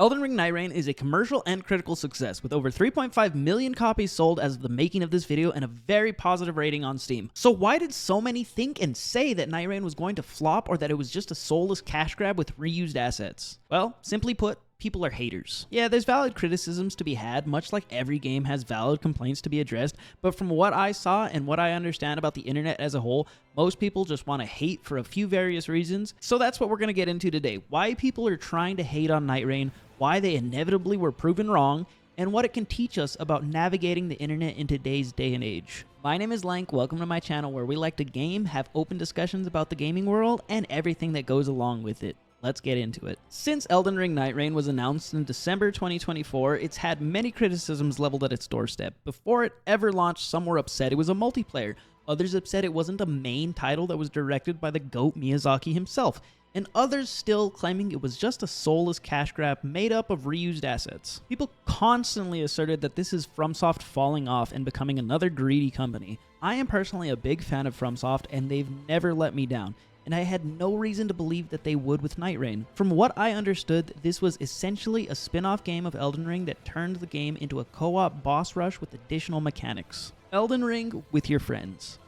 Elden Ring Nightreign is a commercial and critical success, with over 3.5 million copies sold as of the making of this video and a very positive rating on Steam. So why did so many think and say that Nightreign was going to flop, or that it was just a soulless cash grab with reused assets? Well, simply put, people are haters. Yeah, there's valid criticisms to be had, much like every game has valid complaints to be addressed, but from what I saw and what I understand about the internet as a whole, most people just want to hate for a few various reasons. So that's what we're going to get into today. Why people are trying to hate on Nightreign, why they inevitably were proven wrong, and what it can teach us about navigating the internet in today's day and age. My name is Lank, welcome to my channel where we like to game, have open discussions about the gaming world, and everything that goes along with it. Let's get into it. Since Elden Ring Nightreign was announced in December 2024, it's had many criticisms leveled at its doorstep. Before it ever launched, some were upset it was a multiplayer. Others upset it wasn't a main title that was directed by the GOAT Miyazaki himself. And others still claiming it was just a soulless cash grab made up of reused assets. People constantly asserted that this is FromSoft falling off and becoming another greedy company. I am personally a big fan of FromSoft, and they've never let me down, and I had no reason to believe that they would with Nightreign. From what I understood, this was essentially a spin-off game of Elden Ring that turned the game into a co-op boss rush with additional mechanics. Elden Ring with your friends.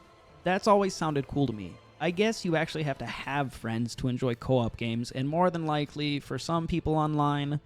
That's always sounded cool to me. I guess you actually have to have friends to enjoy co-op games, and more than likely, for some people online,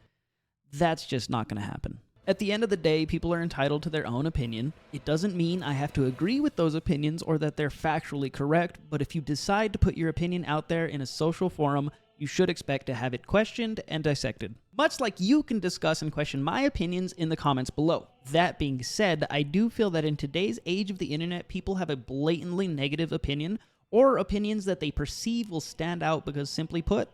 that's just not going to happen. At the end of the day, people are entitled to their own opinion. It doesn't mean I have to agree with those opinions or that they're factually correct, but if you decide to put your opinion out there in a social forum, you should expect to have it questioned and dissected. Much like you can discuss and question my opinions in the comments below. That being said, I do feel that in today's age of the internet, people have a blatantly negative opinion, or opinions that they perceive will stand out because, simply put,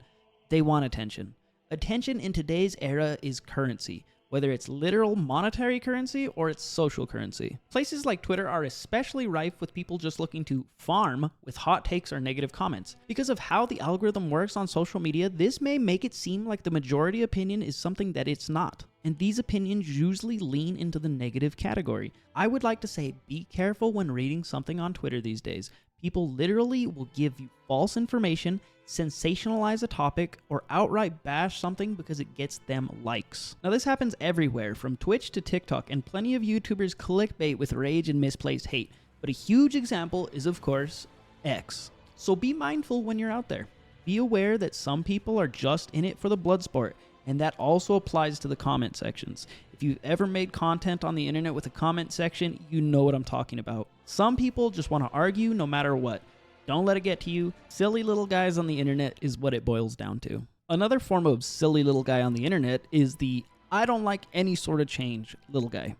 they want attention. Attention in today's era is currency, whether it's literal monetary currency or it's social currency. Places like Twitter are especially rife with people just looking to farm with hot takes or negative comments. Because of how the algorithm works on social media, this may make it seem like the majority opinion is something that it's not. And these opinions usually lean into the negative category. I would like to say be careful when reading something on Twitter these days. People literally will give you false information, sensationalize a topic, or outright bash something because it gets them likes. Now this happens everywhere, from Twitch to TikTok, and plenty of YouTubers clickbait with rage and misplaced hate. But a huge example is, of course, X. So be mindful when you're out there. Be aware that some people are just in it for the blood sport, and that also applies to the comment sections. If you've ever made content on the internet with a comment section, you know what I'm talking about. Some people just want to argue no matter what. Don't let it get to you. Silly little guys on the internet is what it boils down to. Another form of silly little guy on the internet is the I don't like any sort of change little guy.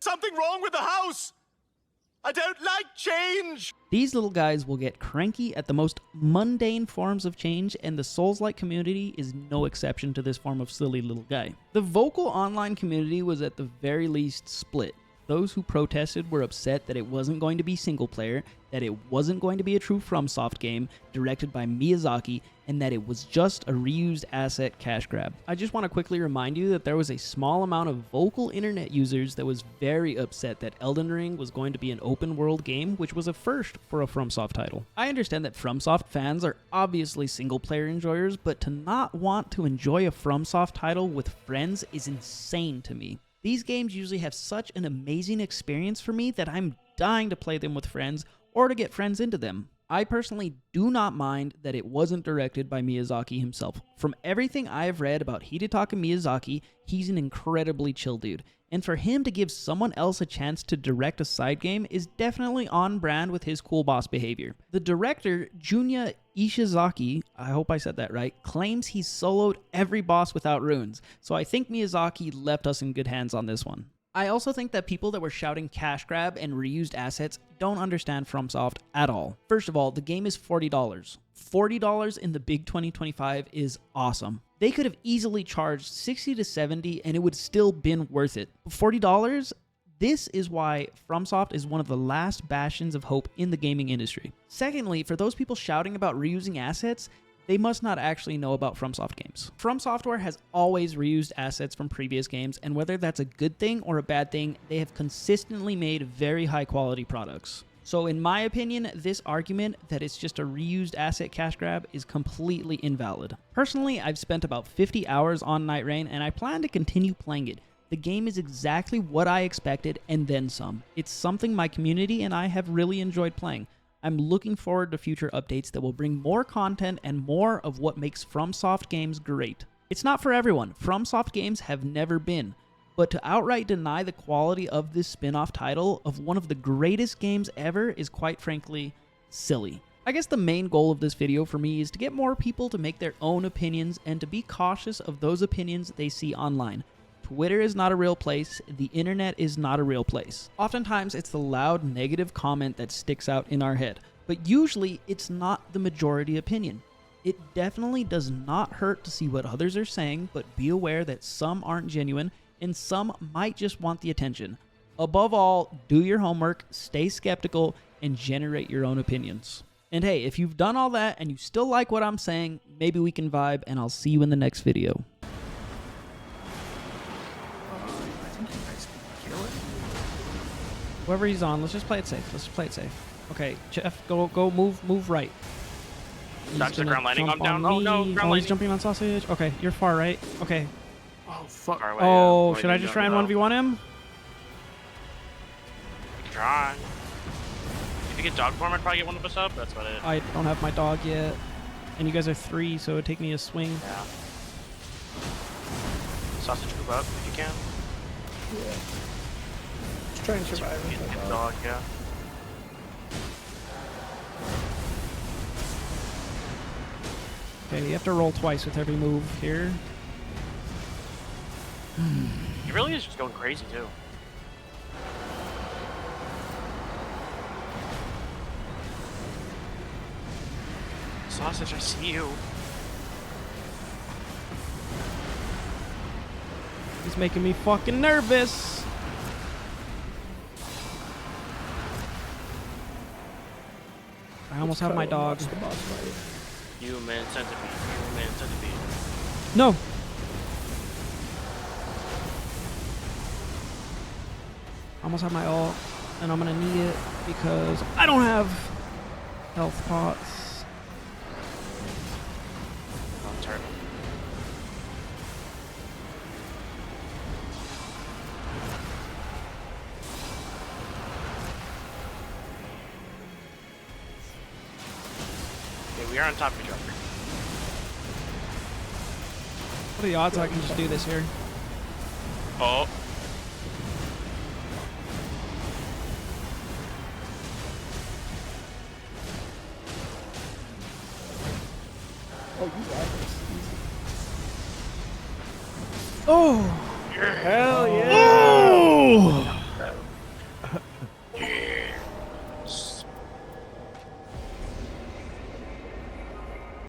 Something wrong with the house! I don't like change! These little guys will get cranky at the most mundane forms of change, and the Souls-like community is no exception to this form of silly little guy. The vocal online community was at the very least split. Those who protested were upset that it wasn't going to be single player, that it wasn't going to be a true FromSoft game directed by Miyazaki, and that it was just a reused asset cash grab. I just want to quickly remind you that there was a small amount of vocal internet users that was very upset that Elden Ring was going to be an open world game, which was a first for a FromSoft title. I understand that FromSoft fans are obviously single player enjoyers, but to not want to enjoy a FromSoft title with friends is insane to me. These games usually have such an amazing experience for me that I'm dying to play them with friends or to get friends into them. I personally do not mind that it wasn't directed by Miyazaki himself. From everything I have read about Hidetaka Miyazaki, he's an incredibly chill dude. And for him to give someone else a chance to direct a side game is definitely on brand with his cool boss behavior. The director, Junya Ishizaki, I hope I said that right, claims he's soloed every boss without runes. So I think Miyazaki left us in good hands on this one. I also think that people that were shouting cash grab and reused assets don't understand FromSoft at all. First of all, the game is $40. $40 in the big 2025 is awesome. They could have easily charged $60 to $70 and it would still been worth it. $40? This is why FromSoft is one of the last bastions of hope in the gaming industry. Secondly, for those people shouting about reusing assets, they must not actually know about FromSoft games. From Software has always reused assets from previous games, and whether that's a good thing or a bad thing, they have consistently made very high quality products. So in my opinion, this argument that it's just a reused asset cash grab is completely invalid. Personally, I've spent about 50 hours on Nightreign and I plan to continue playing it. The game is exactly what I expected and then some. It's something my community and I have really enjoyed playing. I'm looking forward to future updates that will bring more content and more of what makes FromSoft games great. It's not for everyone. FromSoft games have never been. But to outright deny the quality of this spin-off title of one of the greatest games ever is quite frankly silly. I guess the main goal of this video for me is to get more people to make their own opinions and to be cautious of those opinions they see online. Twitter is not a real place, the internet is not a real place. Oftentimes it's the loud negative comment that sticks out in our head, but usually it's not the majority opinion. It definitely does not hurt to see what others are saying, but be aware that some aren't genuine and some might just want the attention. Above all, do your homework, stay skeptical, and generate your own opinions. And hey, if you've done all that and you still like what I'm saying, maybe we can vibe, and I'll see you in the next video. Whoever he's on, let's just play it safe. Let's just play it safe. Okay, Jeff, go, move right. Dodge the ground landing. I'm down. Oh no, ground he's landing. jumping on sausage. Okay, you're far right. Okay. Oh fuck. Oh, should I just try and 1v1 him? Try. If you get dog form, I'd probably get one of us up. That's about it. I don't have my dog yet. And you guys are 3, so it'd take me a swing. Yeah. Sausage move up if you can. Yeah. Just try and survive with Get my the dog. dog, yeah. Okay, you have to roll twice with every move here. He really is just going crazy too. Sausage, I see you. He's making me fucking nervous. I almost have my dog. Watch the boss fight. Human centipede. Human centipede. No. I almost have my ult, and I'm gonna need it because I don't have health pots. On turret. Okay, we are on top of each other. What are the odds I can just do this here? Oh. Oh, you got this. Easy. Oh! Hell yeah!